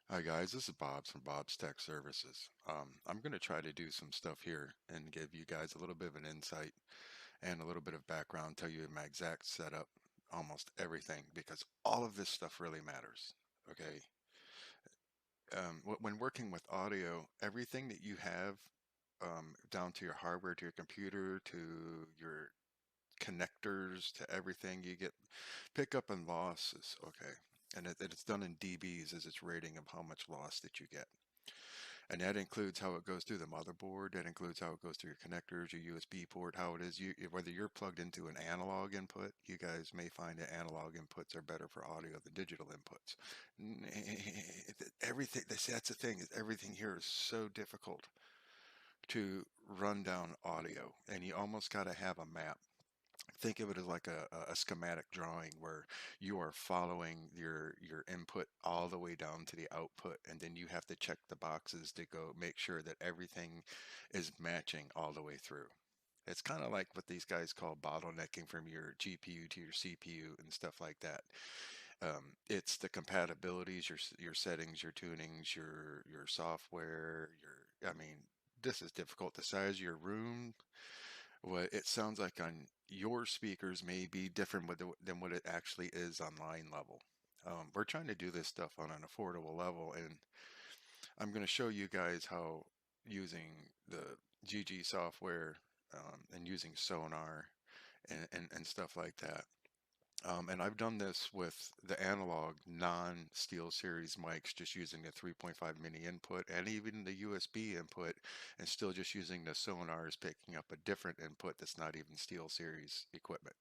Hi guys, this is Bob from Bob's Tech Services. I'm going to try to do some stuff here and give you guys a little bit of an insight and a little bit of background, tell you my exact setup, almost everything, because all of this stuff really matters. Okay. When working with audio, everything that you have, down to your hardware, to your computer, to your connectors, to everything, you get pickup and losses. Okay. And it's done in dBs as its rating of how much loss that you get. And that includes how it goes through the motherboard. That includes how it goes through your connectors, your USB port, how it is. Whether you're plugged into an analog input, you guys may find that analog inputs are better for audio than digital inputs. Everything, that's the thing, is everything here is so difficult to run down audio, and you almost got to have a map. Think of it as like a schematic drawing where you are following your input all the way down to the output, and then you have to check the boxes to go make sure that everything is matching all the way through. It's kind of like what these guys call bottlenecking from your GPU to your CPU and stuff like that. It's the compatibilities, your settings, your tunings, your software, your, I mean, this is difficult. The size of your room, what it sounds like on your speakers may be different than what it actually is on line level. We're trying to do this stuff on an affordable level, and I'm going to show you guys how using the GG software, and using sonar and stuff like that. And I've done this with the analog non-Steel Series mics, just using the 3.5 mini input and even the USB input, and still just using the sonars, picking up a different input that's not even Steel Series equipment.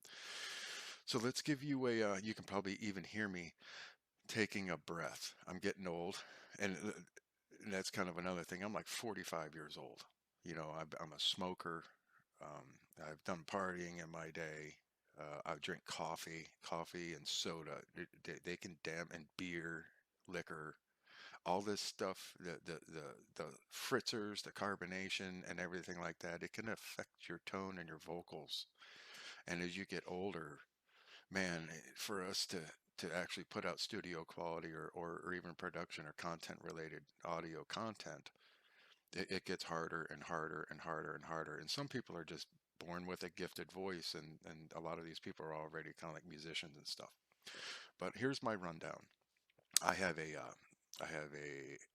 So let's give you you can probably even hear me taking a breath. I'm getting old, and that's kind of another thing. I'm like 45 years old. I'm a smoker. I've done partying in my day. I drink coffee and soda. They can damn, and beer, liquor, all this stuff. The fritzers, the carbonation, and everything like that. It can affect your tone and your vocals. And as you get older, man, for us to actually put out studio quality or even production or content related audio content, it gets harder and harder and harder and harder. And some people are just born with a gifted voice, and a lot of these people are already kind of like musicians and stuff. But here's my rundown. I have a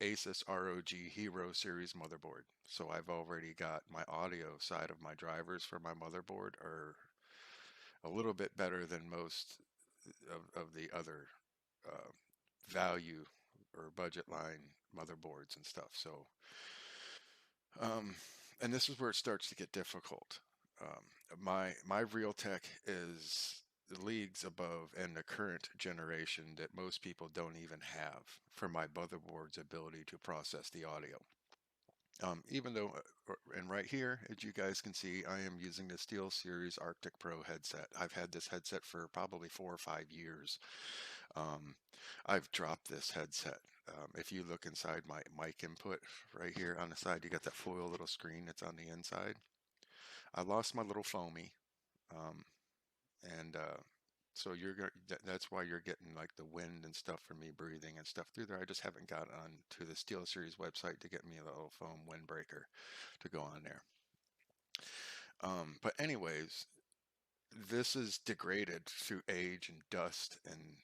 Asus ROG Hero Series motherboard. So I've already got my audio side of my drivers for my motherboard are a little bit better than most of the other uh, value or budget line motherboards and stuff. So, um, and this is where it starts to get difficult. My Realtek is leagues above and the current generation that most people don't even have for my motherboard's ability to process the audio. Even though, and right here, as you guys can see, I am using the SteelSeries Arctic Pro headset. I've had this headset for probably 4 or 5 years. Um, I've dropped this headset. If you look inside my mic input right here on the side, you got that foil little screen that's on the inside. I lost my little foamy, um, and so that's why you're getting like the wind and stuff from me breathing and stuff through there. I just haven't got on to the SteelSeries website to get me a little foam windbreaker to go on there. But anyways, this is degraded through age and dust and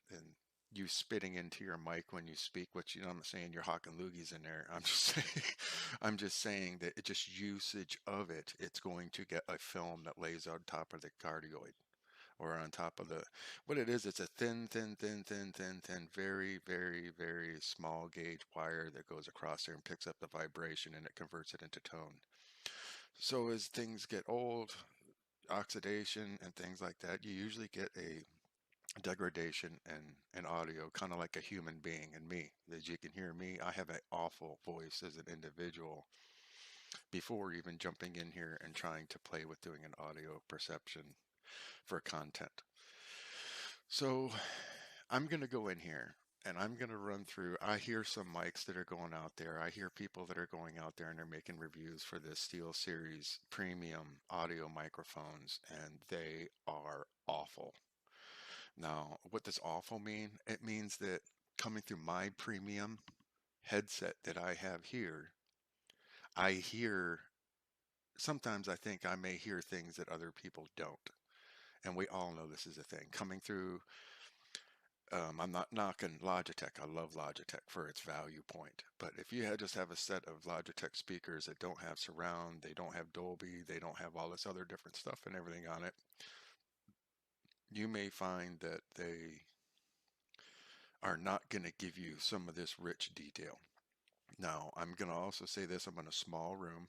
you spitting into your mic when you speak, which, I'm not saying you're hawking loogies in there. I'm just saying, I'm just saying that it just usage of it, it's going to get a film that lays on top of the cardioid or on top of the, what it is, it's a thin, very, very, very small gauge wire that goes across there and picks up the vibration and it converts it into tone. So as things get old, oxidation and things like that, you usually get a degradation in audio, kind of like a human being and me. As you can hear me, I have an awful voice as an individual before even jumping in here and trying to play with doing an audio perception for content. So I'm going to go in here and I'm going to run through. I hear some mics that are going out there. I hear people that are going out there and they're making reviews for the SteelSeries Premium audio microphones, and they are awful. awful. Now, what does awful mean? It means that coming through my premium headset that I have here, I hear, sometimes I think I may hear things that other people don't. And we all know this is a thing. Coming through, I'm not knocking Logitech. I love Logitech for its value point. But if you just have a set of Logitech speakers that don't have surround, they don't have Dolby, they don't have all this other different stuff and everything on it, you may find that they are not going to give you some of this rich detail. Now, I'm going to also say this, I'm in a small room,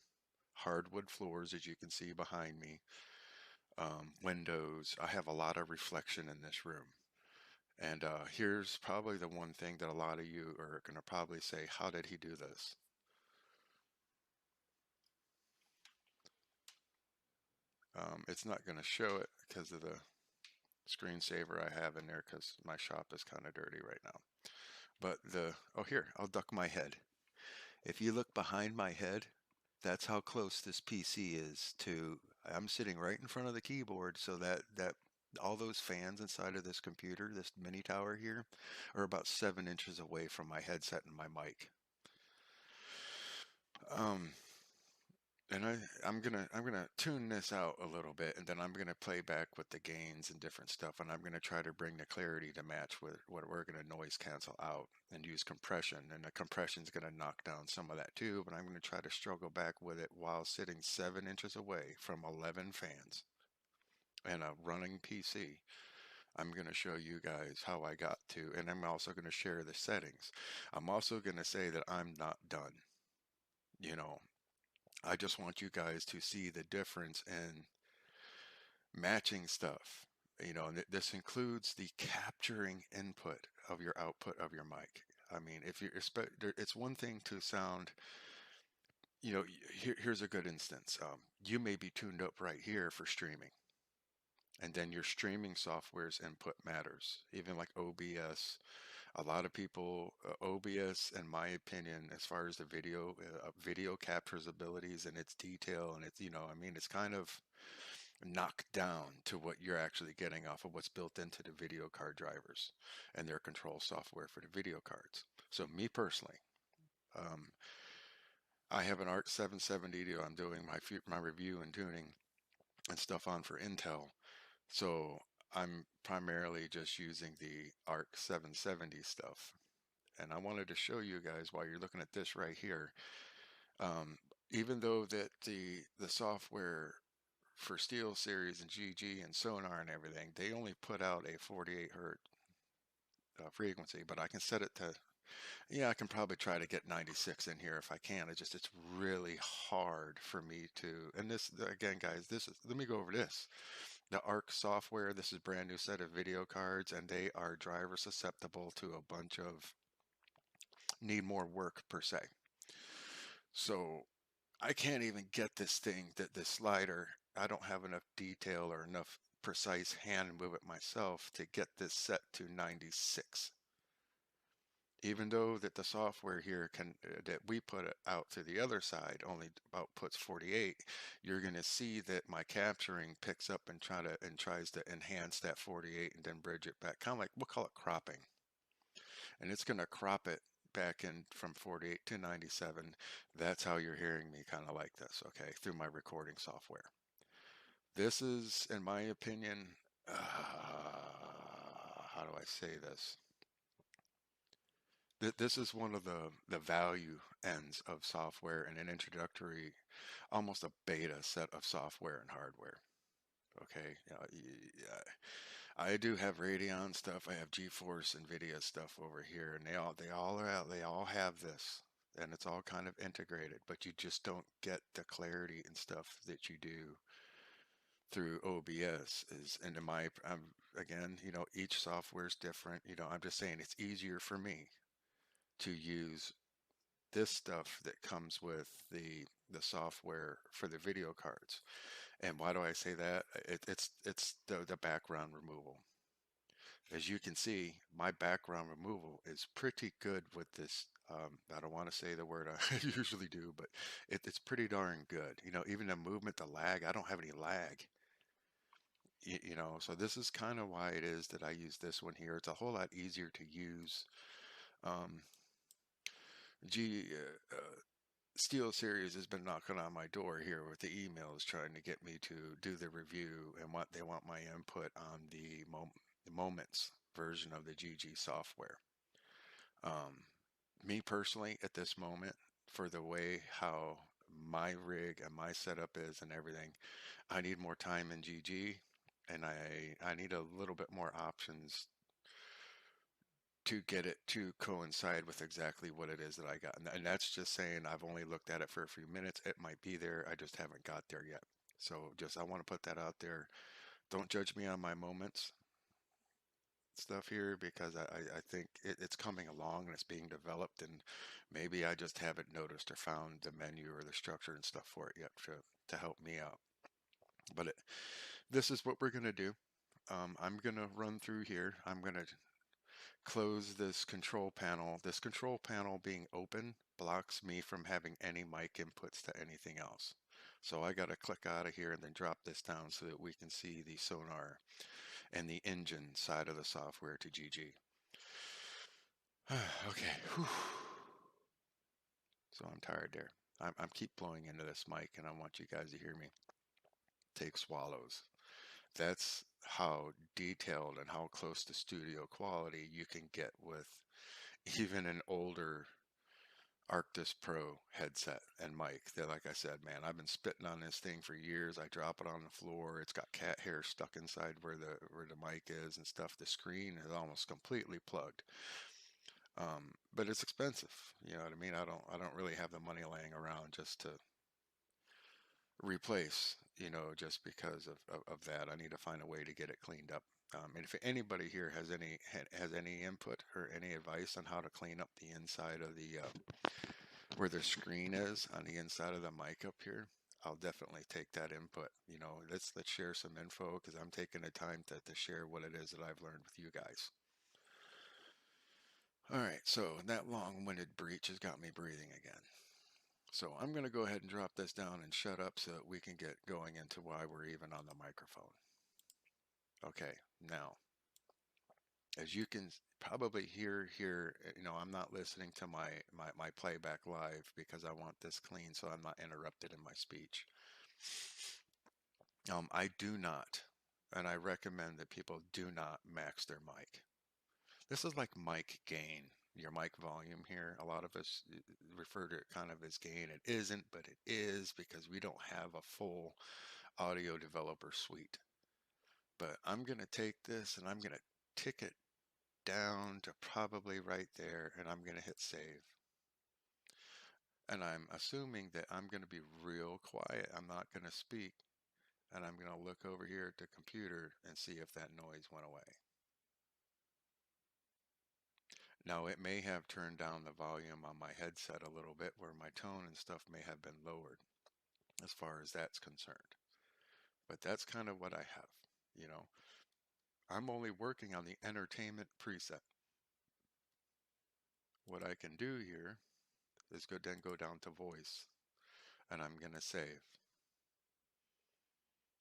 hardwood floors, as you can see behind me, windows. I have a lot of reflection in this room. And here's probably the one thing that a lot of you are going to probably say, how did he do this? It's not going to show it because of the screensaver I have in there because my shop is kind of dirty right now. But oh here, I'll duck my head. If you look behind my head, that's how close this PC is to, I'm sitting right in front of the keyboard, so that all those fans inside of this computer, this mini tower here, are about 7 inches away from my headset and my mic. Um, and I'm gonna tune this out a little bit, and then I'm gonna play back with the gains and different stuff, and I'm gonna try to bring the clarity to match with what we're gonna noise cancel out and use compression, and the compression's gonna knock down some of that too. But I'm gonna try to struggle back with it while sitting 7 inches away from 11 fans and a running PC. I'm going to show you guys how I got to, and I'm also going to share the settings. I'm also going to say that I'm not done. You know, I just want you guys to see the difference in matching stuff. And this includes the capturing input of your output of your mic. I mean, if you're, it's one thing to sound, here's a good instance. You may be tuned up right here for streaming, and then your streaming software's input matters, even like OBS. A lot of people, OBS, in my opinion, as far as the video captures abilities and its detail and its, I mean, it's kind of knocked down to what you're actually getting off of what's built into the video card drivers and their control software for the video cards. So me personally, um, I have an ARC 770 that I'm doing my review and tuning and stuff on for Intel. So I'm primarily just using the ARC 770 stuff. And I wanted to show you guys while you're looking at this right here. Um, Even though that the software for SteelSeries and GG and sonar and everything, they only put out a 48 hertz frequency, but I can set it to, yeah, I can probably try to get 96 in here if I can. It's really hard for me to, and this, again, guys, let me go over this. The ARC software, this is brand new set of video cards, and they are driver susceptible to a bunch of need more work per se. So I can't even get this thing, that this slider, I don't have enough detail or enough precise hand movement myself to get this set to 96. Even though that the software here that we put it out to the other side only about puts 48, you're going to see that my capturing picks up and tries to enhance that 48 and then bridge it back, kind of like, we'll call it cropping. And it's going to crop it back in from 48 to 97. That's how you're hearing me kind of like this, okay, through my recording software. This is, in my opinion, how do I say this? This is one of the value ends of software and an introductory, almost a beta set of software and hardware. Okay, I do have Radeon stuff. I have GeForce, NVIDIA stuff over here, and they all have this, and it's all kind of integrated. But you just don't get the clarity and stuff that you do through OBS. And in my, again, each software is different. I'm just saying it's easier for me to use this stuff that comes with the software for the video cards. And why do I say that? It's the background removal. As you can see, my background removal is pretty good with this. I don't want to say the word I usually do, but it's pretty darn good. Even the movement, the lag, I don't have any lag. You know, so this is kind of why it is that I use this one here. It's a whole lot easier to use. Um, G SteelSeries has been knocking on my door here with the emails trying to get me to do the review and what they want my input on the Moments version of the GG software. Um, Me personally, at this moment, for the way how my rig and my setup is and everything, I need more time in GG, and I need a little bit more options to get it to coincide with exactly what it is that I got. And that's just saying I've only looked at it for a few minutes. It might be there. I just haven't got there yet. So just I want to put that out there. Don't judge me on my moments stuff here because I think it's coming along and it's being developed, and maybe I just haven't noticed or found the menu or the structure and stuff for it yet to help me out. But this is what we're going to do. I'm going to run through here. I'm going to close this control panel. This control panel being open blocks me from having any mic inputs to anything else. So I got to click out of here and then drop this down so that we can see the sonar and the engine side of the software to GG. Okay. Whew. So I'm tired there. I'm keep blowing into this mic and I want you guys to hear me take swallows. That's how detailed and how close to studio quality you can get with even an older Arctis Pro headset and mic. They're like I said, man, I've been spitting on this thing for years. I drop it on the floor. It's got cat hair stuck inside where the mic is and stuff. The screen is almost completely plugged. But it's expensive. You know what I mean? I don't really have the money laying around just to replace, just because of that. I need to find a way to get it cleaned up. And if anybody here has any input or any advice on how to clean up the inside of the where the screen is on the inside of the mic up here, I'll definitely take that input. Let's share some info because I'm taking the time to share what it is that I've learned with you guys. All right, so that long-winded breach has got me breathing again. So I'm going to go ahead and drop this down and shut up so that we can get going into why we're even on the microphone. Okay, now, as you can probably hear here, I'm not listening to my playback live because I want this clean so I'm not interrupted in my speech. I do not, and I recommend that people do not max their mic. This is like mic gain, your mic volume here. A lot of us refer to it kind of as gain. It isn't, but it is because we don't have a full audio developer suite. But I'm going to take this and I'm going to tick it down to probably right there, and I'm going to hit save. And I'm assuming that I'm going to be real quiet. I'm not going to speak. And I'm going to look over here at the computer and see if that noise went away. Now, it may have turned down the volume on my headset a little bit where my tone and stuff may have been lowered as far as that's concerned. But that's kind of what I have. You know, I'm only working on the entertainment preset. What I can do here is go down to voice, and I'm going to save.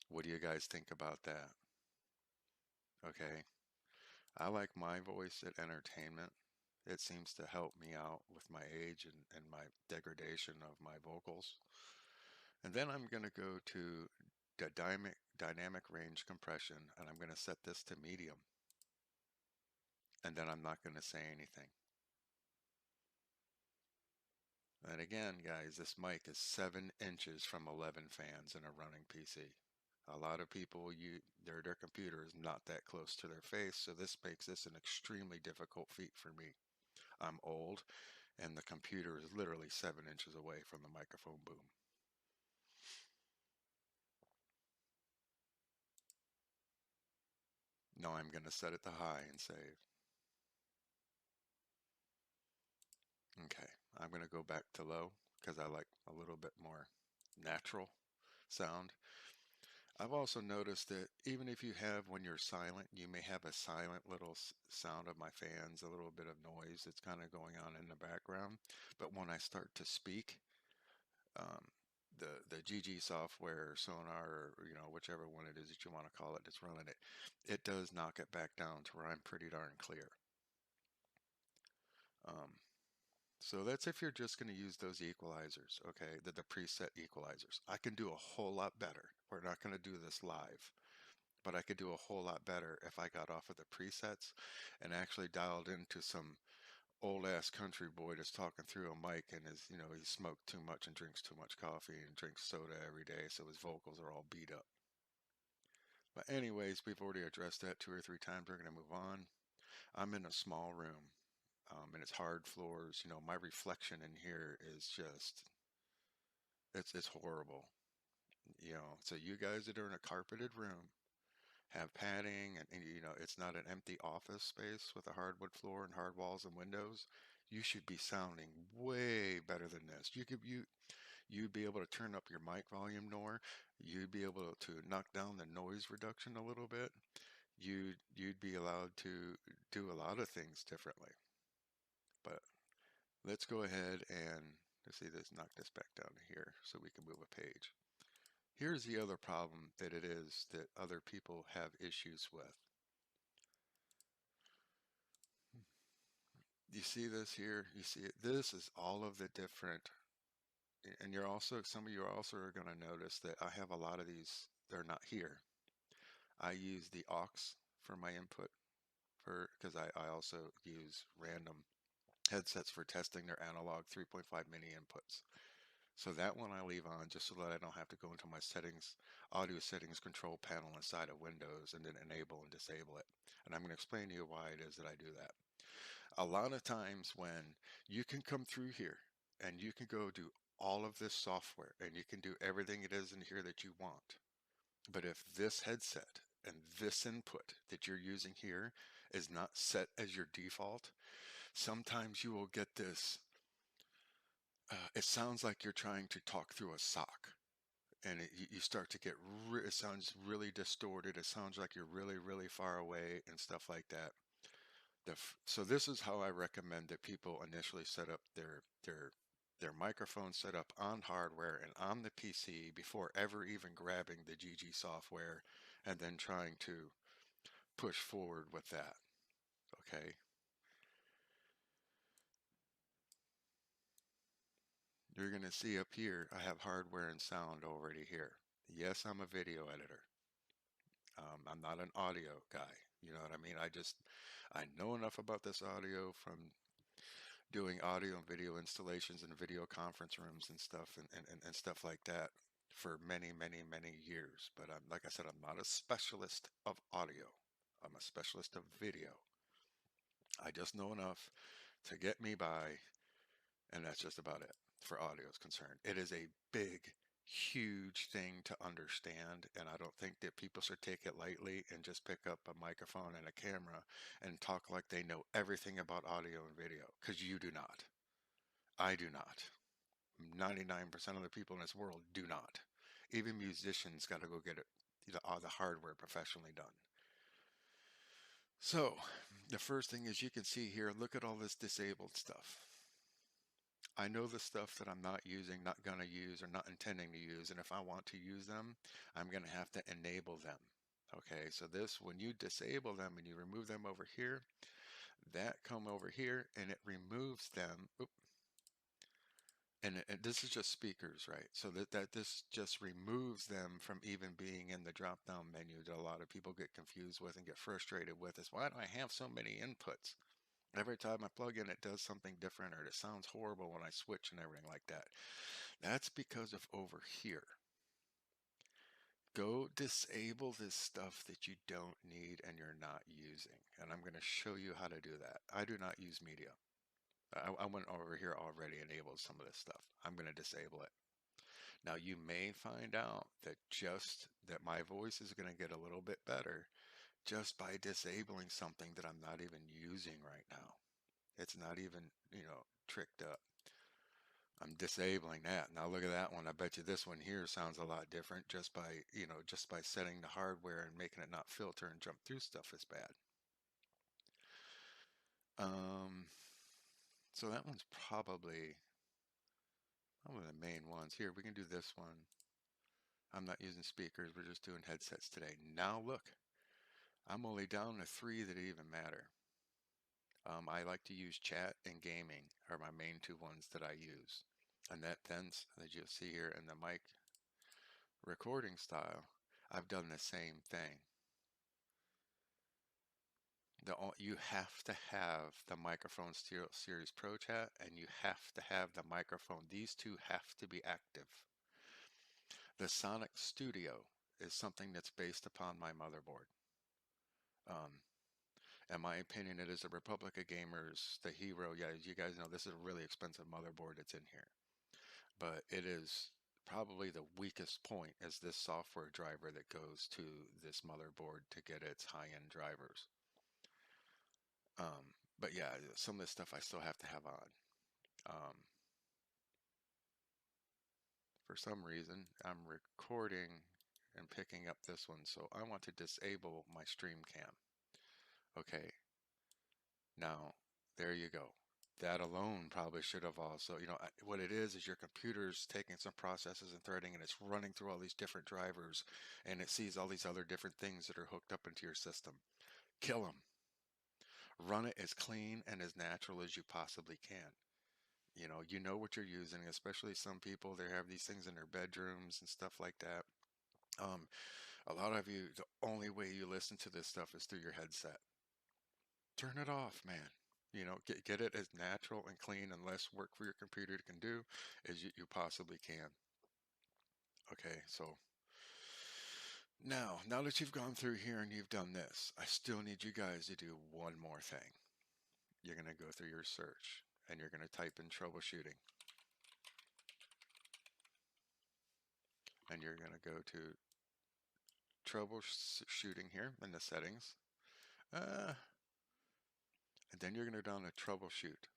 What do you guys think about that? Okay. I like my voice at entertainment. It seems to help me out with my age and my degradation of my vocals. And then I'm going to go to the dynamic range compression, and I'm going to set this to medium. And then I'm not going to say anything. And again, guys, this mic is 7 inches from 11 fans in a running PC. A lot of people, their computer is not that close to their face, so this makes this an extremely difficult feat for me. I'm old, and the computer is literally 7 inches away from the microphone boom. Now I'm going to set it to high and save. Okay, I'm going to go back to low because I like a little bit more natural sound. I've also noticed that even if you have, when you're silent, you may have a silent little sound of my fans, a little bit of noise that's kind of going on in the background. But when I start to speak, um, the GG software, sonar, or whichever one it is that you want to call it that's running it, it does knock it back down to where I'm pretty darn clear. Um, so that's if you're just going to use those equalizers, okay, the preset equalizers. I can do a whole lot better. We're not going to do this live, but I could do a whole lot better if I got off of the presets and actually dialed into some old ass country boy that's talking through a mic and he smoked too much and drinks too much coffee and drinks soda every day, so his vocals are all beat up. But anyways, we've already addressed that 2 or 3 times. We're gonna move on. I'm in a small room, and it's hard floors. My reflection in here is just it's horrible. So you guys that are in a carpeted room have padding and it's not an empty office space with a hardwood floor and hard walls and windows. You should be sounding way better than this. You'd be able to turn up your mic volume more. You'd be able to knock down the noise reduction a little bit. You'd be allowed to do a lot of things differently. But let's go ahead and let's see this knock this back down to here so we can move a page. Here's the other problem that it is that other people have issues with. You see this here? You see it? This is all of the different, and some of you also are going to notice that I have a lot of these, they're not here. I use the aux for my input because I also use random headsets for testing their analog 3.5 mini inputs. So that one I leave on just so that I don't have to go into my audio settings control panel inside of Windows and then enable and disable it. And I'm going to explain to you why it is that I do that. A lot of times when you can come through here and you can go do all of this software and you can do everything it is in here that you want. But if this headset and this input that you're using here is not set as your default, sometimes you will get this. It sounds like you're trying to talk through a sock. And you start to get, it sounds really distorted. It sounds like you're really, really far away and stuff like that. So this is how I recommend that people initially set up their microphone set up on hardware and on the PC before ever even grabbing the GG software and then trying to push forward with that. Okay. You're going to see up here, I have hardware and sound already here. Yes, I'm a video editor. I'm not an audio guy. You know what I mean? I know enough about this audio from doing audio and video installations in video conference rooms and stuff and stuff like that for many, many, many years. But like I said, I'm not a specialist of audio. I'm a specialist of video. I just know enough to get me by, and that's just about it for audio is concerned. It is a big, huge thing to understand, and I don't think that people should take it lightly and just pick up a microphone and a camera and talk like they know everything about audio and video, because you do not. I do not. 99% of the people in this world do not. Even musicians got to go get it, all the hardware professionally done. So, the first thing is you can see here, look at all this disabled stuff. I know the stuff that I'm not using, not going to use, or not intending to use, and if I want to use them, I'm going to have to enable them. Okay, so this, when you disable them and you remove them over here, that come over here and it removes them. Oop, and this is just speakers, right? So that this just removes them from even being in the drop down menu that a lot of people get confused with and get frustrated with is why do I have so many inputs? Every time I plug in, it does something different or it sounds horrible when I switch and everything like that. That's because of over here. Go disable this stuff that you don't need and you're not using. And I'm going to show you how to do that. I do not use media. I went over here already enabled some of this stuff. I'm going to disable it. Now you may find out that just that my voice is going to get a little bit better just by disabling something that I'm not even using right now. It's not even, tricked up. I'm disabling that. Now look at that one. I bet you this one here sounds a lot different just by setting the hardware and making it not filter and jump through stuff as bad. Um, so that one's probably, One of the main ones. Here, we can do this one. I'm not using speakers, we're just doing headsets today. Now look, I'm only down to three that even matter. I like to use chat and gaming are my main two ones that I use. And that thens, as you'll see here in the mic recording style, I've done the same thing. You have to have the microphone SteelSeries Pro Chat and you have to have the microphone. These two have to be active. The Sonic Studio is something that's based upon my motherboard. Um, in my opinion, it is a Republic of Gamers, the Hero. Yeah, you guys know this is a really expensive motherboard that's in here, but it is probably the weakest point is this software driver that goes to this motherboard to get its high-end drivers. But yeah, some of this stuff I still have to have on. Um, for some reason, I'm recording and picking up this one, so I want to disable my stream cam. Okay, now there you go. That alone probably should have also, what it is your computer's taking some processes and threading and it's running through all these different drivers and it sees all these other different things that are hooked up into your system. Kill them. Run it as clean and as natural as you possibly can. You know what you're using, especially some people, they have these things in their bedrooms and stuff like that. Um, a lot of you, the only way you listen to this stuff is through your headset. Turn it off, man. Get it as natural and clean and less work for your computer can do as you possibly can. Okay, so now that you've gone through here and you've done this, I still need you guys to do one more thing. You're going to go through your search and you're going to type in troubleshooting. And you're going to go to troubleshooting here in the settings. And then you're going to go down to troubleshoot.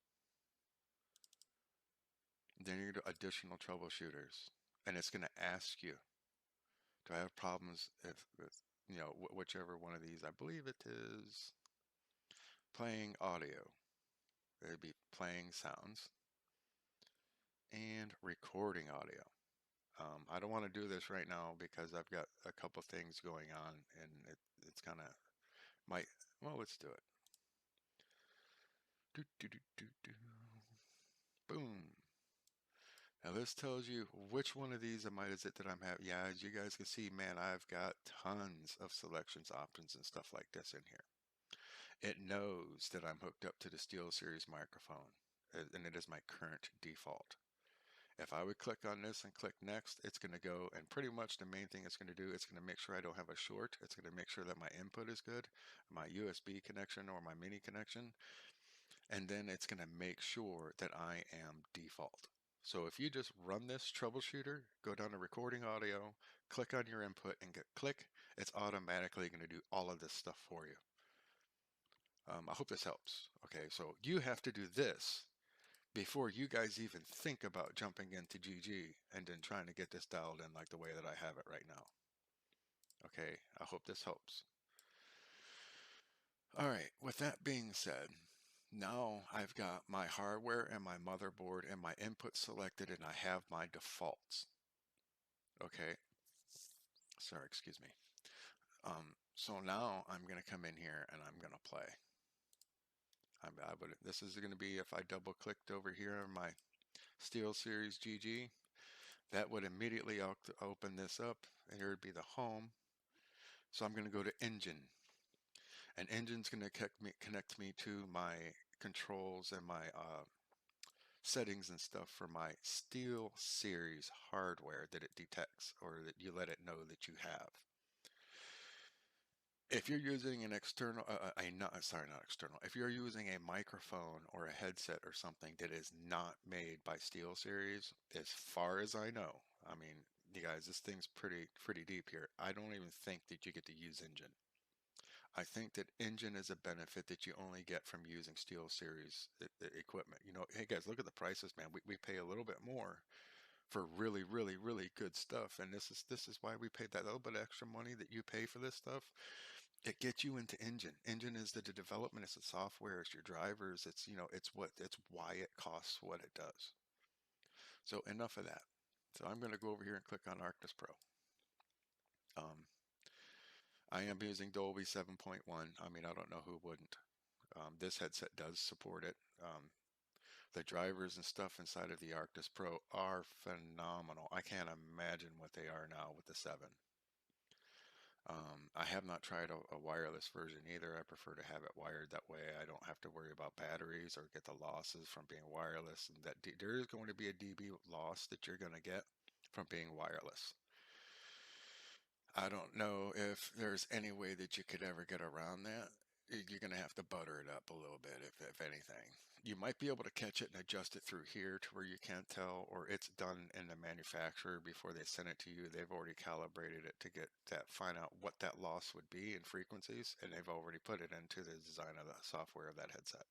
Then you're going to do additional troubleshooters. And it's going to ask you, do I have problems if with, whichever one of these? I believe it is playing audio. It'd be playing sounds and recording audio. I don't want to do this right now because I've got a couple things going on and it's kind of might, well, let's do it. Do, do, do, do, do. Boom. Now this tells you which one of these is it that I'm having. Yeah, as you guys can see, man, I've got tons of selections, options, and stuff like this in here. It knows that I'm hooked up to the SteelSeries microphone, and it is my current default. If I would click on this and click next, it's going to go, and pretty much the main thing it's going to do, it's going to make sure I don't have a short. It's going to make sure that my input is good, my USB connection or my mini connection, and then it's going to make sure that I am default. So if you just run this troubleshooter, go down to recording audio, click on your input and get click, it's automatically going to do all of this stuff for you. I hope this helps. Okay, so you have to do this before you guys even think about jumping into GG and then trying to get this dialed in like the way that I have it right now. Okay, I hope this helps. All right, with that being said, now I've got my hardware and my motherboard and my input selected and I have my defaults. Okay, sorry, excuse me. So now I'm going to come in here and I'm going to play. This is going to be if I double clicked over here on my SteelSeries GG, that would immediately open this up and here would be the home. So I'm going to go to engine and engine's going to connect me to my controls and my settings and stuff for my SteelSeries hardware that it detects or that you let it know that you have. If you're using an external, not external. If you're using a microphone or a headset or something that is not made by SteelSeries, as far as I know, I mean, you guys, this thing's pretty deep here. I don't even think that you get to use Engine. I think that Engine is a benefit that you only get from using SteelSeries equipment. Hey guys, look at the prices, man. We pay a little bit more for really, really, really good stuff, and this is why we pay that little bit of extra money that you pay for this stuff. It gets you into Engine. Engine is the development, it's the software, it's your drivers, it's why it costs what it does. So enough of that. So I'm going to go over here and click on Arctis Pro. Um, I am using Dolby 7.1. I mean, I don't know who wouldn't. This headset does support it. The drivers and stuff inside of the Arctis Pro are phenomenal. I can't imagine what they are now with the 7. I have not tried a wireless version either. I prefer to have it wired. That way I don't have to worry about batteries or get the losses from being wireless. And that there is going to be a dB loss that you're going to get from being wireless. I don't know if there's any way that you could ever get around that. You're going to have to butter it up a little bit, if anything. You might be able to catch it and adjust it through here to where you can't tell, or it's done in the manufacturer before they send it to you. They've already calibrated it to get that, find out what that loss would be in frequencies, and they've already put it into the design of the software of that headset.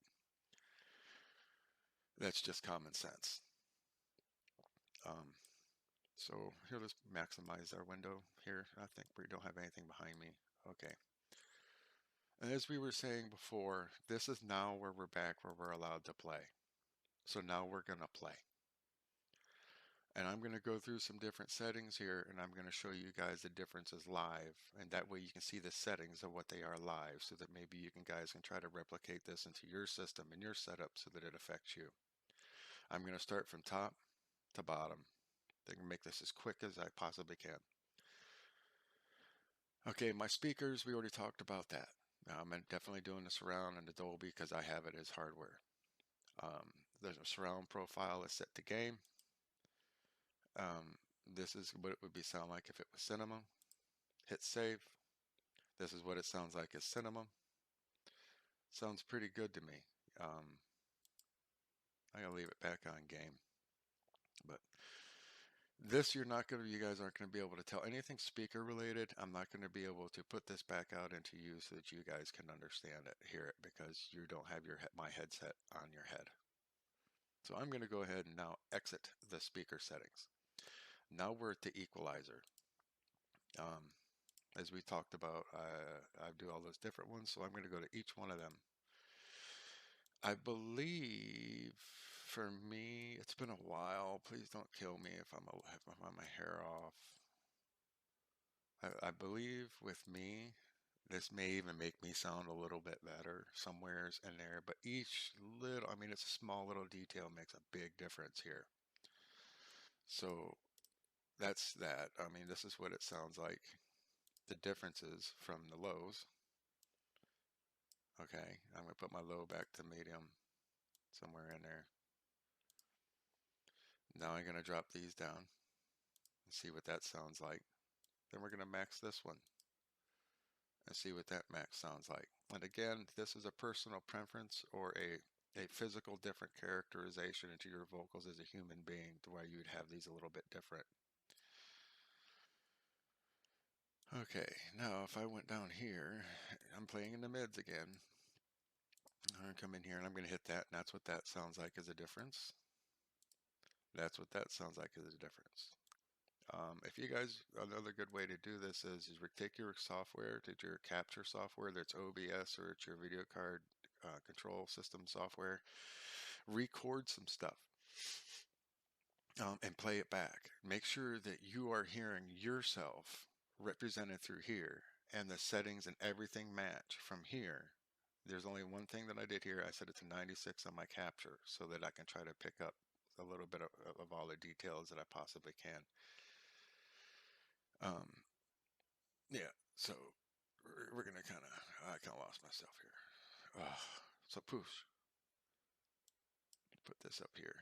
That's just common sense. Um, so here, let's maximize our window here. I think we don't have anything behind me. Okay. And as we were saying before, this is now where we're back where we're allowed to play. So now we're going to play. And I'm going to go through some different settings here and I'm going to show you guys the differences live. And that way you can see the settings of what they are live so that maybe you guys can try to replicate this into your system and your setup so that it affects you. I'm going to start from top to bottom. I can make this as quick as I possibly can. Okay, my speakers, we already talked about that. I'm definitely doing the surround and the Dolby because I have it as hardware. There's a surround profile is set to game. This is what it would be sound like if it was cinema. Hit save. This is what it sounds like as cinema. Sounds pretty good to me. I'm gonna leave it back on game. But this you guys aren't gonna be able to tell anything speaker related. I'm not gonna be able to put this back out into you so that you guys can understand it, hear it, because you don't have my headset on your head. So I'm gonna go ahead and now exit the speaker settings. Now we're at the equalizer. Um, as we talked about, I do all those different ones, so I'm going to go to each one of them. I believe for me, it's been a while. Please don't kill me if I'm my hair off. I believe with me, this may even make me sound a little bit better somewheres in there, but each little, I mean, it's a small little detail makes a big difference here. So that's that. I mean, this is what it sounds like. The differences from the lows. Okay, I'm going to put my low back to medium somewhere in there. Now I'm going to drop these down and see what that sounds like. Then we're going to max this one and see what that max sounds like. And again, this is a personal preference or a physical different characterization into your vocals as a human being to why you'd have these a little bit different. Okay, now if I went down here, I'm playing in the mids again. I'm going to come in here and I'm going to hit that, and that's what that sounds like as a difference. That's what that sounds like as a difference. If you guys, another good way to do this is take your software, take your capture software, that's OBS or it's your video card control system software, record some stuff and play it back. Make sure that you are hearing yourself represented through here and the settings and everything match from here. There's only one thing that I did here. I set it to 96 on my capture so that I can try to pick up a little bit of all the details that I possibly can. Yeah, so we're gonna I kind of lost myself here. So poof, put this up here.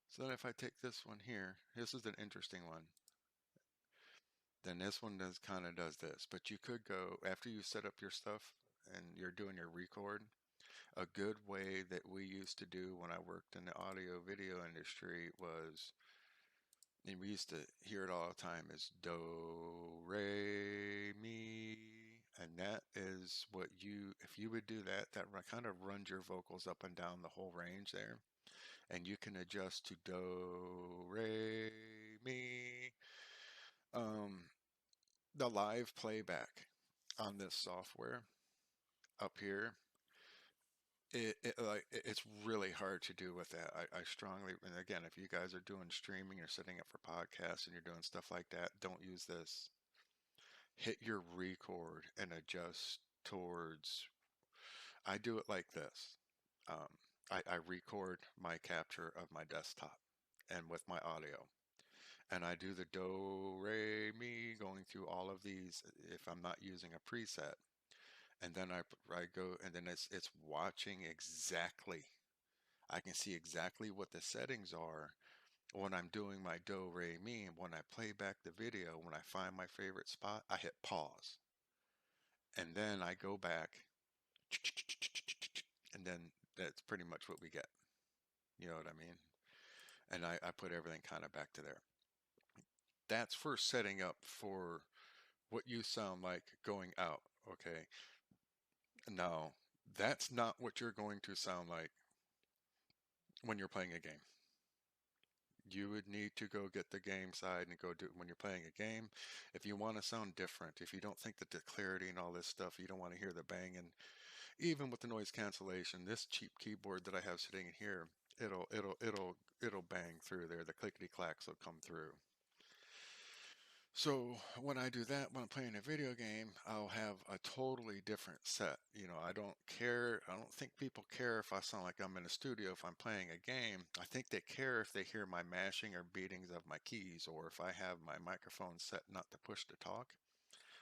So then if I take this one here, this is an interesting one. Then this one does this, but you could go after you set up your stuff and you're doing your record. A good way that we used to do when I worked in the audio video industry was, and we used to hear it all the time, is do, re, mi, and that is what if you would do that, that kind of runs your vocals up and down the whole range there, and you can adjust to do, re, mi. The live playback on this software up here it's really hard to do with that. I strongly, and again, if you guys are doing streaming, you're setting up for podcasts and you're doing stuff like that, don't use this. Hit your record and adjust towards. I do it like this. Um, I record my capture of my desktop and with my audio, and I do the do, re, mi, going through all of these if I'm not using a preset, and then I go, and then it's watching exactly. I can see exactly what the settings are when I'm doing my do, re, mi, and when I play back the video, when I find my favorite spot, I hit pause, and then I go back, and then that's pretty much what we get. You know what I mean? And I put everything kind of back to there. That's for setting up for what you sound like going out. Okay. Now, that's not what you're going to sound like when you're playing a game. You would need to go get the game side and go do when you're playing a game. If you want to sound different, if you don't think that the clarity and all this stuff, you don't want to hear the banging, even with the noise cancellation, this cheap keyboard that I have sitting in here, it'll bang through there. The clickety clacks will come through. So when I do that, when I'm playing a video game, I'll have a totally different set. You know, I don't care. I don't think people care if I sound like I'm in a studio if I'm playing a game. I think they care if they hear my mashing or beatings of my keys, or if I have my microphone set not to push to talk.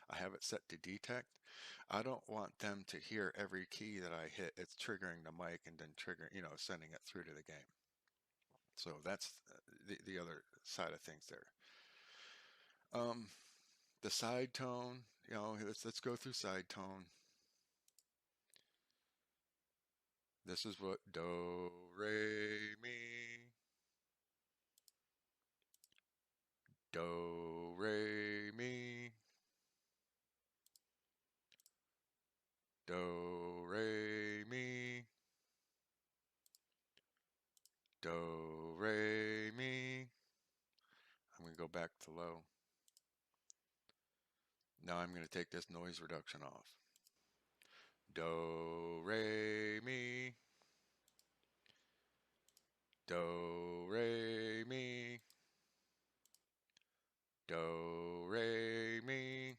I have it set to detect. I don't want them to hear every key that I hit. It's triggering the mic and then triggering, sending it through to the game. So that's the other side of things there. Um, the side tone, let's go through side tone. This is what do, re, mi, do, re, mi, do, re, mi, do, re, mi. I'm going to go back to low. Now I'm going to take this noise reduction off. Do, re, mi, do, re, mi, do, re, mi,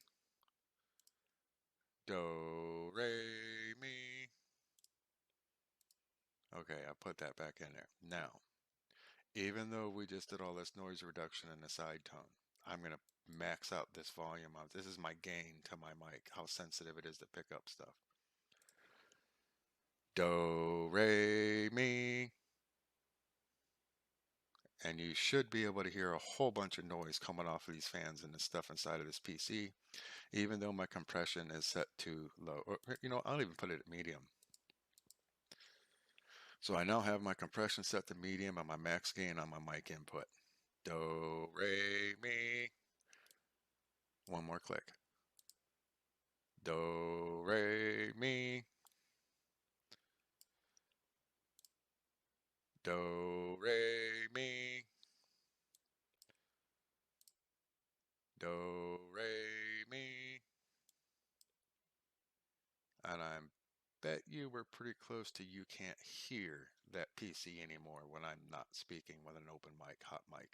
do, re, mi. Okay, I put that back in there. Now, even though we just did all this noise reduction in the side tone, I'm going to max out this volume of this is my gain to my mic, how sensitive it is to pick up stuff. Do, re, mi. And you should be able to hear a whole bunch of noise coming off of these fans and the stuff inside of this PC, even though my compression is set to low. Or, I'll even put it at medium. So I now have my compression set to medium and my max gain on my mic input. Do, re, mi. One more click. Do, re, mi. Do, re, mi. Do, re, mi. And I bet you we're pretty close to you can't hear that PC anymore when I'm not speaking with an open mic, hot mic.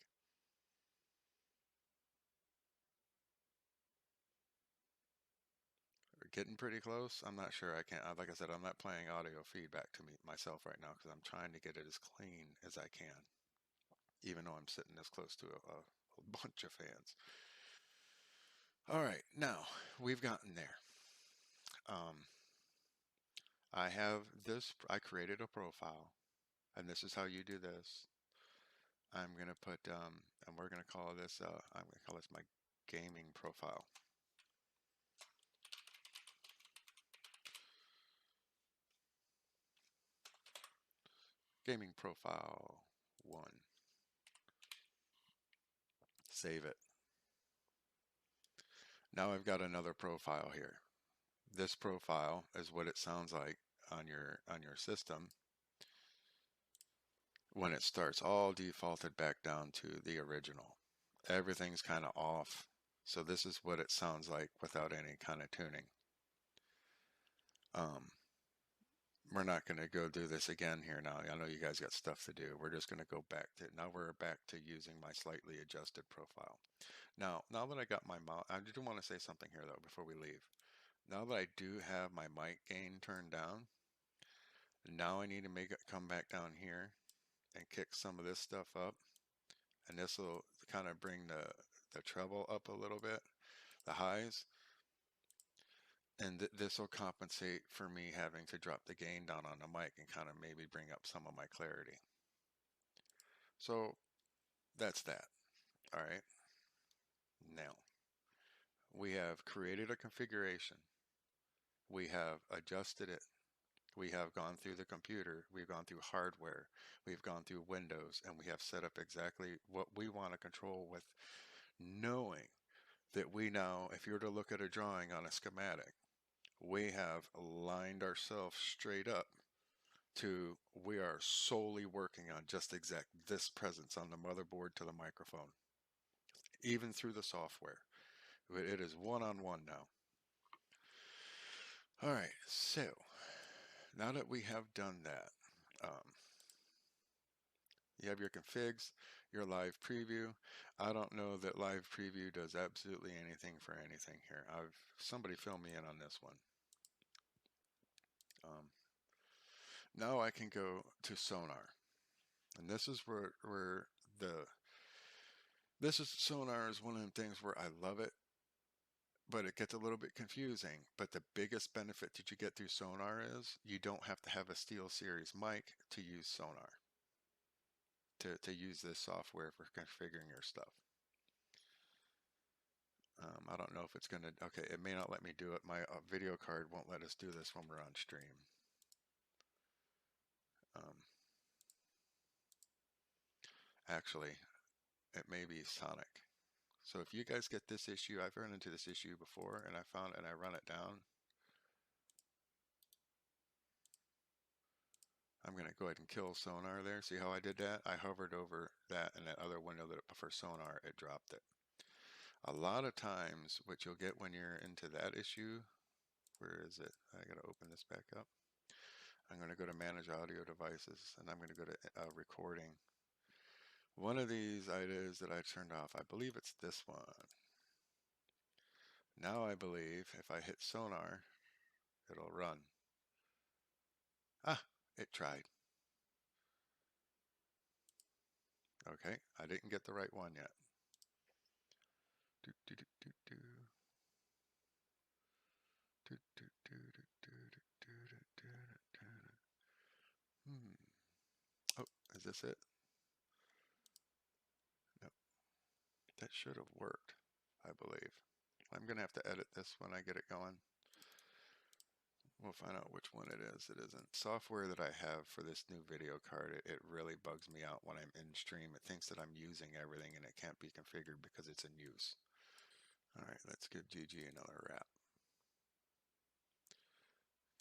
We're getting pretty close. I'm not sure. I can't. Like I said, I'm not playing audio feedback to me myself right now because I'm trying to get it as clean as I can, even though I'm sitting this close to a bunch of fans. All right, now we've gotten there. I have this. I created a profile, and this is how you do this. I'm gonna put, and we're gonna call this. I'm gonna call this my gaming profile. Gaming profile 1. Save it. Now I've got another profile here. This profile is what it sounds like on your system when it starts all defaulted back down to the original. Everything's kind of off. So this is what it sounds like without any kind of tuning. Um, we're not going to go do this again here now. I know you guys got stuff to do. We're just going to go back to now. We're back to using my slightly adjusted profile. Now that I got my mount, I do want to say something here though before we leave. Now that I do have my mic gain turned down, now I need to make it come back down here and kick some of this stuff up, and this will kind of bring the treble up a little bit, the highs, and this will compensate for me having to drop the gain down on the mic and kind of maybe bring up some of my clarity. So that's that. All right. Now we have created a configuration. We have adjusted it. We have gone through the computer. We've gone through hardware. We've gone through Windows, and we have set up exactly what we want to control with knowing that we now, if you were to look at a drawing on a schematic, we have lined ourselves straight up to we are solely working on just exact this presence on the motherboard to the microphone, even through the software. It is one on one now. All right, so now that we have done that, you have your configs, your live preview. I don't know that live preview does absolutely anything for anything here. Somebody fill me in on this one. Um, Now I can go to sonar, and this is where the this is sonar is one of the things where I love it, but it gets a little bit confusing. But the biggest benefit that you get through sonar is you don't have to have a SteelSeries mic to use sonar to use this software for configuring your stuff. I don't know if it's gonna. Okay, it may not let me do it. My video card won't let us do this when we're on stream. Um, Actually, it may be Sonic. So if you guys get this issue, I've run into this issue before, and I run it down. I'm going to go ahead and kill sonar there. See how I did that? I hovered over that and that other window that for sonar, it dropped it. A lot of times, what you'll get when you're into that issue, where is it? I got to open this back up. I'm going to go to manage audio devices, and I'm going to go to recording. One of these items that I turned off, I believe it's this one. Now I believe if I hit sonar, it'll run. Ah, it tried. Okay, I didn't get the right one yet. Do, do, do, do, do. Do, do, do, do, do, do, do, do, do. Oh, is this it? No, that should have worked, I believe. I'm going to have to edit this when I get it going. We'll find out which one it is. It isn't. Software that I have for this new video card, it really bugs me out when I'm in stream. It thinks that I'm using everything and it can't be configured because it's in use. All right, let's give GG another wrap.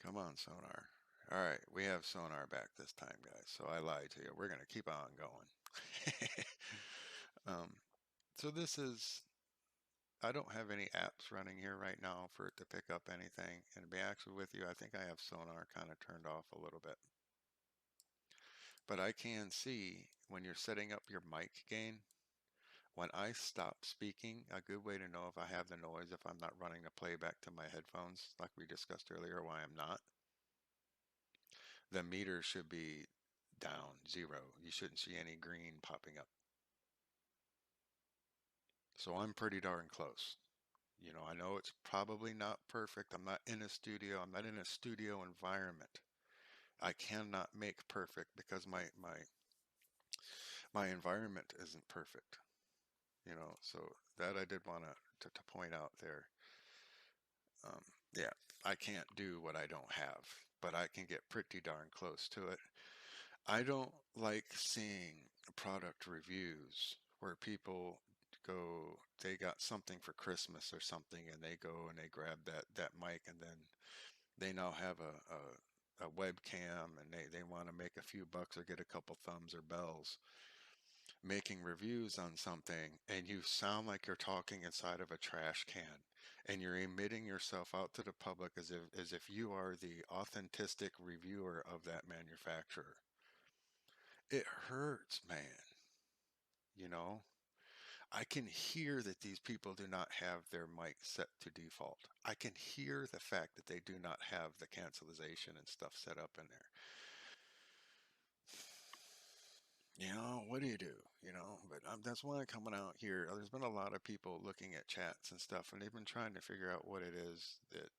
Come on, sonar. All right, we have sonar back this time, guys. So I lied to you. We're going to keep on going. um, so this is, I don't have any apps running here right now for it to pick up anything. And to be actually with you, I think I have sonar kind of turned off a little bit. But I can see when you're setting up your mic gain, when I stop speaking, a good way to know if I have the noise, if I'm not running the playback to my headphones, like we discussed earlier, why I'm not, the meter should be down, 0. You shouldn't see any green popping up. So I'm pretty darn close. You know, I know it's probably not perfect. I'm not in a studio. I'm not in a studio environment. I cannot make perfect because my environment isn't perfect. You know, so that I did want to point out there. Um, yeah, I can't do what I don't have, but I can get pretty darn close to it. I don't like seeing product reviews where people go, they got something for Christmas or something, and they go and they grab that mic, and then they now have a webcam, and they want to make a few bucks or get a couple thumbs or bells making reviews on something, and you sound like you're talking inside of a trash can. and you're emitting yourself out to the public as if you are the authentic reviewer of that manufacturer. It hurts, man. You know, I can hear that these people do not have their mic set to default. I can hear the fact that they do not have the cancellation and stuff set up in there. What do you do? But that's why I'm coming out here. There's been a lot of people looking at chats and stuff, and they've been trying to figure out what it is that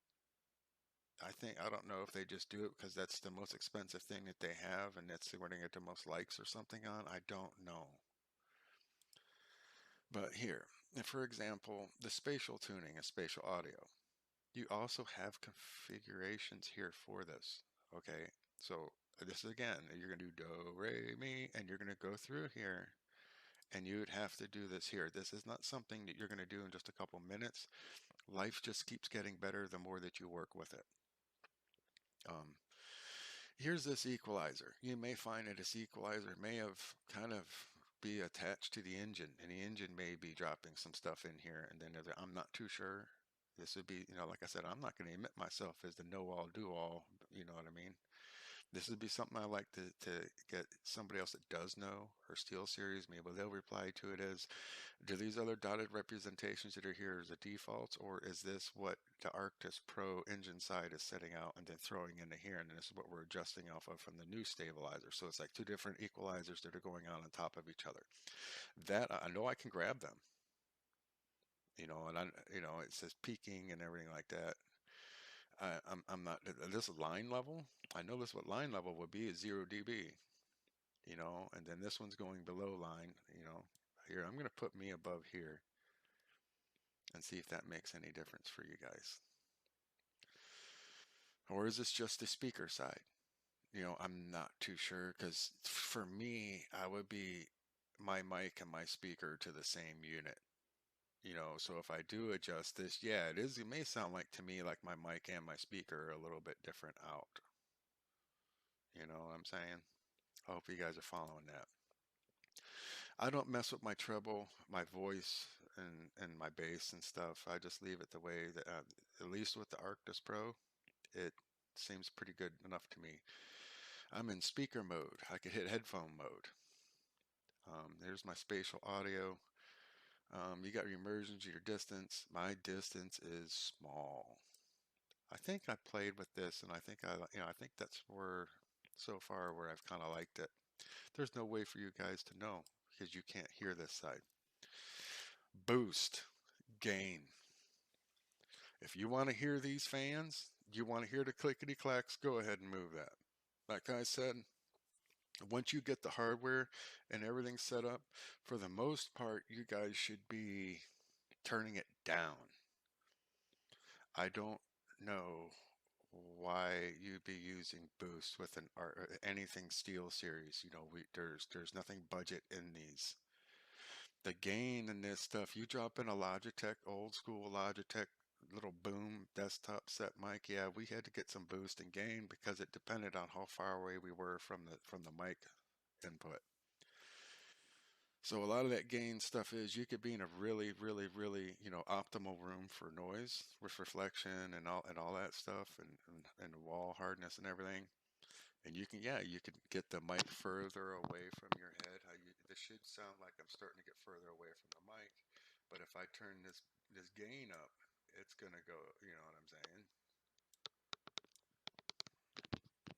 I don't know if they just do it because that's the most expensive thing that they have, and that's where they get the most likes or something on. I don't know. But here, for example, the spatial tuning and spatial audio. You also have configurations here for this. Okay, so this is again, you're going to do do, re, mi, and you're going to go through here and you would have to do this here. This is not something that you're going to do in just a couple minutes. Life just keeps getting better the more that you work with it. Um, Here's this equalizer. You may find that this equalizer may have kind of be attached to the engine, and the engine may be dropping some stuff in here, and then I'm not too sure. This would be, like I said, I'm not going to admit myself as the know-all, do-all, you know what I mean? This would be something I like to get somebody else that does know, or SteelSeries, maybe they'll reply to it as, do these other dotted representations that are here as the defaults, or is this what the Arctis Pro engine side is setting out and then throwing into here, and this is what we're adjusting off of from the new stabilizer? So it's like two different equalizers that are going on top of each other. That I know I can grab them, and it says peaking and everything like that. I'm not this line level. I know this what line level would be is 0 dB, and then this one's going below line. Here I'm going to put me above here and see if that makes any difference for you guys. Or is this just the speaker side? I'm not too sure because for me, I would be my mic and my speaker to the same unit. So if I do adjust this, yeah, it is. It may sound like to me like my mic and my speaker are a little bit different out. You know what I'm saying? I hope you guys are following that. I don't mess with my treble, my voice, and my bass and stuff. I just leave it the way that, at least with the Arctis Pro, it seems pretty good enough to me. I'm in speaker mode. I could hit headphone mode. There's my spatial audio. You got your immersions, your distance. My distance is small. I think I played with this, and I think that's where so far where I've kind of liked it. There's no way for you guys to know because you can't hear this side. Boost, gain. If you want to hear these fans, you want to hear the clickety clacks, go ahead and move that. Like I said, once you get the hardware and everything set up, for the most part, you guys should be turning it down. I don't know why you'd be using boost with anything SteelSeries. There's nothing budget in these. The gain in this stuff, you drop in a Logitech, old school Logitech little boom desktop set mic, yeah, we had to get some boost and gain because it depended on how far away we were from the mic input. So a lot of that gain stuff is you could be in a really, really, really, optimal room for noise with reflection and all that stuff and wall hardness and everything. And you could get the mic further away from your head. This should sound like I'm starting to get further away from the mic, but if I turn this gain up, it's gonna go. You know what I'm saying?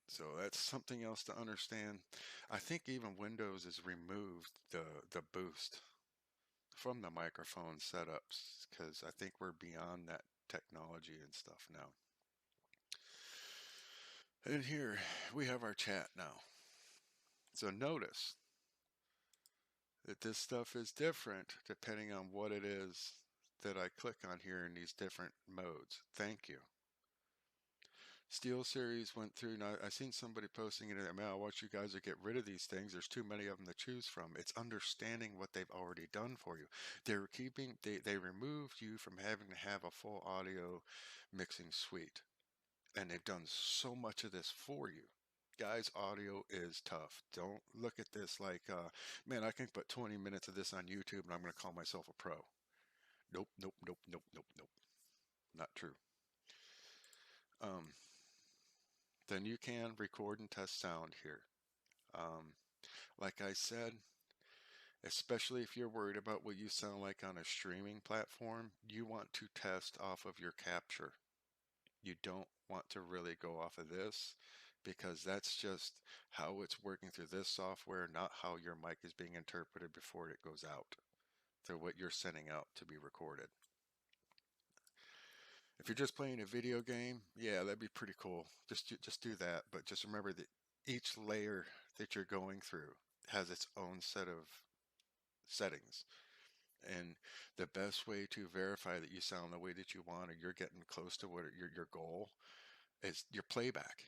So that's something else to understand. I think even Windows has removed the boost from the microphone setups because I think we're beyond that technology and stuff now. And here we have our chat now. So notice that this stuff is different depending on what it is that I click on here in these different modes. Thank you. SteelSeries went through. Now I seen somebody posting it in there. Man, I want you guys to get rid of these things. There's too many of them to choose from. It's understanding what they've already done for you. They removed you from having to have a full audio mixing suite, and they've done so much of this for you. Guys, audio is tough. Don't look at this like, man, I can put 20 minutes of this on YouTube and I'm going to call myself a pro. Nope, nope, nope, nope, nope, nope. Not true. Um, then you can record and test sound here. Um, like I said, especially if you're worried about what you sound like on a streaming platform, you want to test off of your capture. You don't want to really go off of this because that's just how it's working through this software, not how your mic is being interpreted before it goes out. So what you're sending out to be recorded. If you're just playing a video game, yeah, that'd be pretty cool. Just do that, but just remember that each layer that you're going through has its own set of settings. And the best way to verify that you sound the way that you want or you're getting close to what your goal is your playback.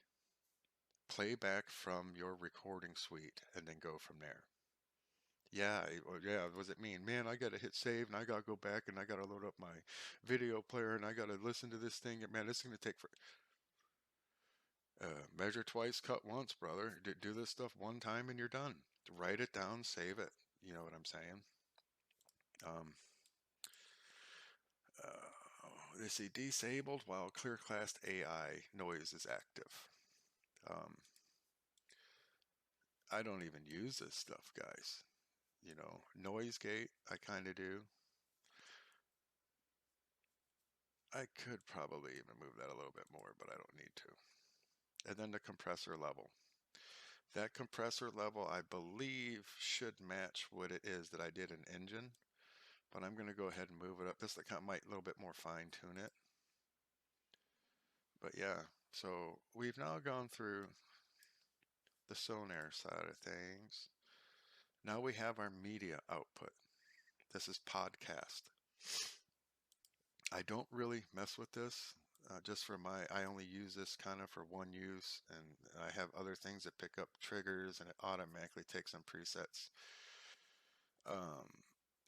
Playback from your recording suite and then go from there. Yeah, yeah, what does it mean? Man, I gotta hit save and I gotta go back and I gotta load up my video player and I gotta listen to this thing. Man, this is gonna take for measure twice, cut once, brother. Do this stuff one time and you're done. Write it down, save it. You know what I'm saying? Um, they say disabled while clear class AI noise is active. Um, I don't even use this stuff, guys. You know, noise gate, I kind of do. I could probably even move that a little bit more, but I don't need to. And then the compressor level. That compressor level, I believe, should match what it is that I did in Engine, but I'm going to go ahead and move it up. This might a little bit more fine tune it. But yeah, so we've now gone through the sonar side of things. Now we have our media output. This is podcast. I don't really mess with this. Just for I only use this kind of for one use, and I have other things that pick up triggers, and it automatically takes some presets. Um,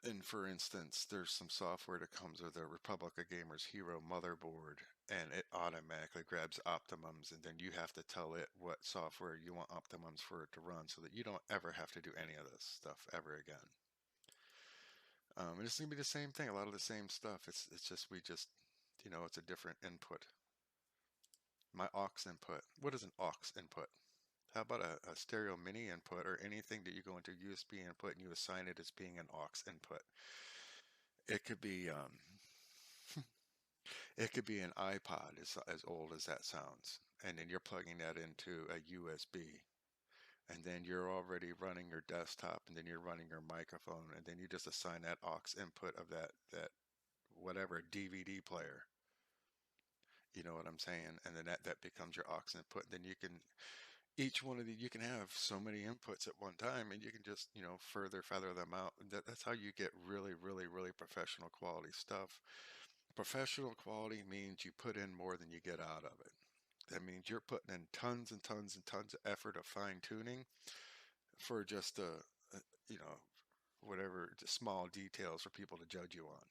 and for instance, there's some software that comes with a Republica Gamers Hero motherboard, and it automatically grabs optimums, and then you have to tell it what software you want optimums for it to run, so that you don't ever have to do any of this stuff ever again. And it's gonna be the same thing, a lot of the same stuff. It's just it's a different input. My aux input. What is an aux input? How about a stereo mini input or anything that you go into USB input and you assign it as being an aux input? It could be it could be an iPod as old as that sounds, and then you're plugging that into a USB, and then you're already running your desktop, and then you're running your microphone, and then you just assign that aux input of that whatever DVD player. You know what I'm saying? And then that becomes your aux input. Then you can each one of the you can have so many inputs at one time, and you can just feather them out. That's how you get really, really, really professional quality stuff. Professional quality means you put in more than you get out of it. That means you're putting in tons and tons and tons of effort of fine tuning for just a you know whatever just small details for people to judge you on.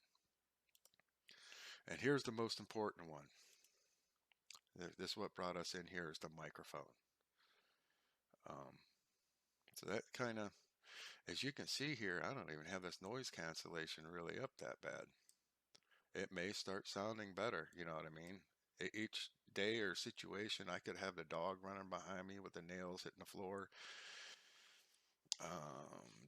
And here's the most important one. This is what brought us in here is the microphone. Um, so that kind of, as you can see here, I don't even have this noise cancellation really up that bad. It may start sounding better, you know what I mean? Each day or situation, I could have the dog running behind me with the nails hitting the floor.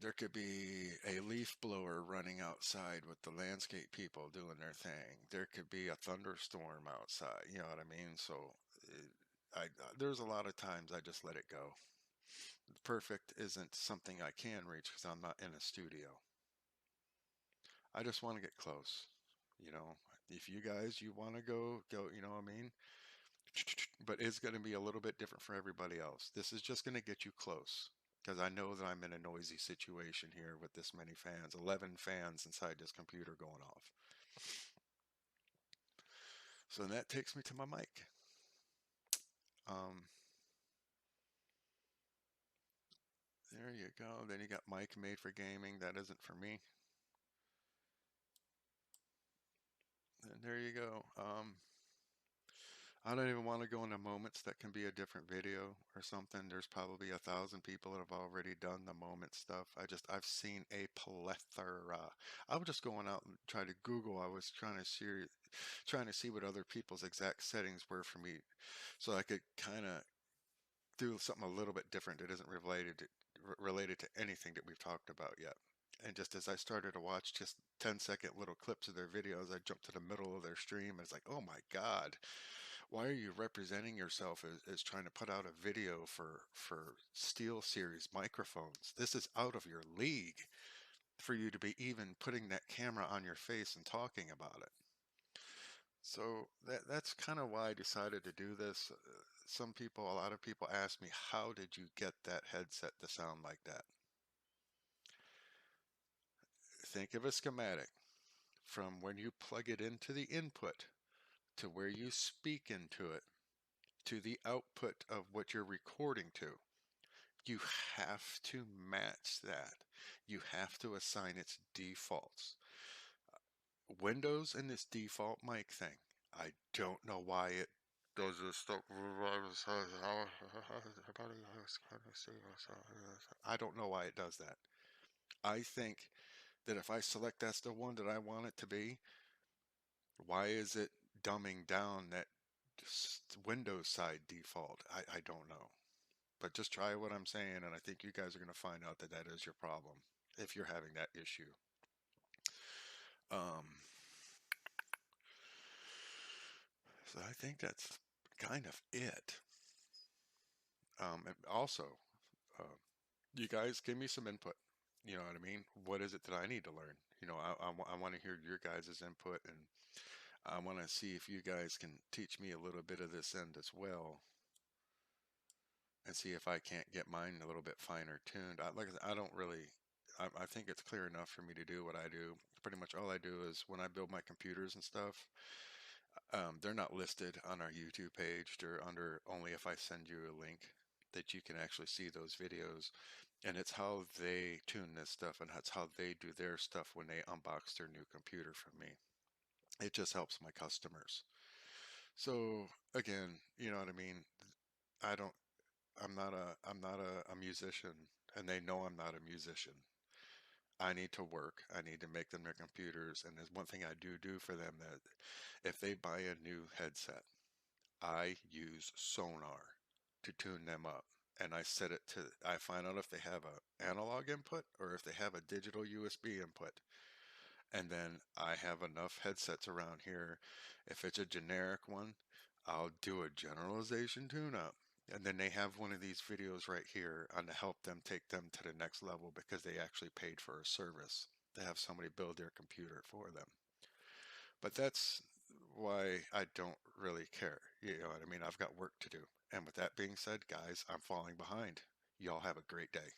There could be a leaf blower running outside with the landscape people doing their thing. There could be a thunderstorm outside, you know what I mean? So there's a lot of times I just let it go. Perfect isn't something I can reach because I'm not in a studio. I just want to get close. You know, if you want to go, you know what I mean? But it's going to be a little bit different for everybody else. This is just going to get you close because I know that I'm in a noisy situation here with this many fans, 11 fans inside this computer going off. So that takes me to my mic. Um, there you go. Then you got mic made for gaming. That isn't for me. And there you go. I don't even want to go into moments that can be a different video or something. There's probably 1,000 people that have already done the moment stuff. I've seen a plethora. I was just going out and trying to Google. I was trying to see what other people's exact settings were for me, so I could kind of do something a little bit different that isn't related to anything that we've talked about yet. And just as I started to watch just 10-second little clips of their videos, I jumped to the middle of their stream and it's like, oh my God, why are you representing yourself as trying to put out a video for SteelSeries microphones? This is out of your league for you to be even putting that camera on your face and talking about it. So that's kind of why I decided to do this. A lot of people ask me, how did you get that headset to sound like that? Think of a schematic from when you plug it into the input to where you speak into it to the output of what you're recording to. You have to match that. You have to assign its defaults. Windows and this default mic thing. I don't know why it does this stuff. I don't know why it does that. I think that if I select that's the one that I want it to be, why is it dumbing down that Windows side default? I don't know. But just try what I'm saying, and I think you guys are going to find out that that is your problem if you're having that issue. Um, so I think that's kind of it. And also, uh, you guys give me some input. You know what I mean? What is it that I need to learn? I want to hear your guys' input, and I want to see if you guys can teach me a little bit of this end as well, and see if I can't get mine a little bit finer tuned. Like I said, I don't really. I think it's clear enough for me to do what I do. Pretty much all I do is when I build my computers and stuff, they're not listed on our YouTube page. They're under only if I send you a link that you can actually see those videos. And it's how they tune this stuff and that's how they do their stuff when they unbox their new computer from me. It just helps my customers. So again, you know what I mean? I don't I'm not a musician and they know I'm not a musician. I need to work. I need to make them their computers. And there's one thing I do for them that if they buy a new headset, I use sonar to tune them up. And I find out if they have a analog input or if they have a digital USB input. And then I have enough headsets around here. If it's a generic one, I'll do a generalization tune up. And then they have one of these videos right here on to help them take them to the next level because they actually paid for a service to have somebody build their computer for them. But that's why I don't really care. You know what I mean? I've got work to do. And with that being said, guys, I'm falling behind. Y'all have a great day.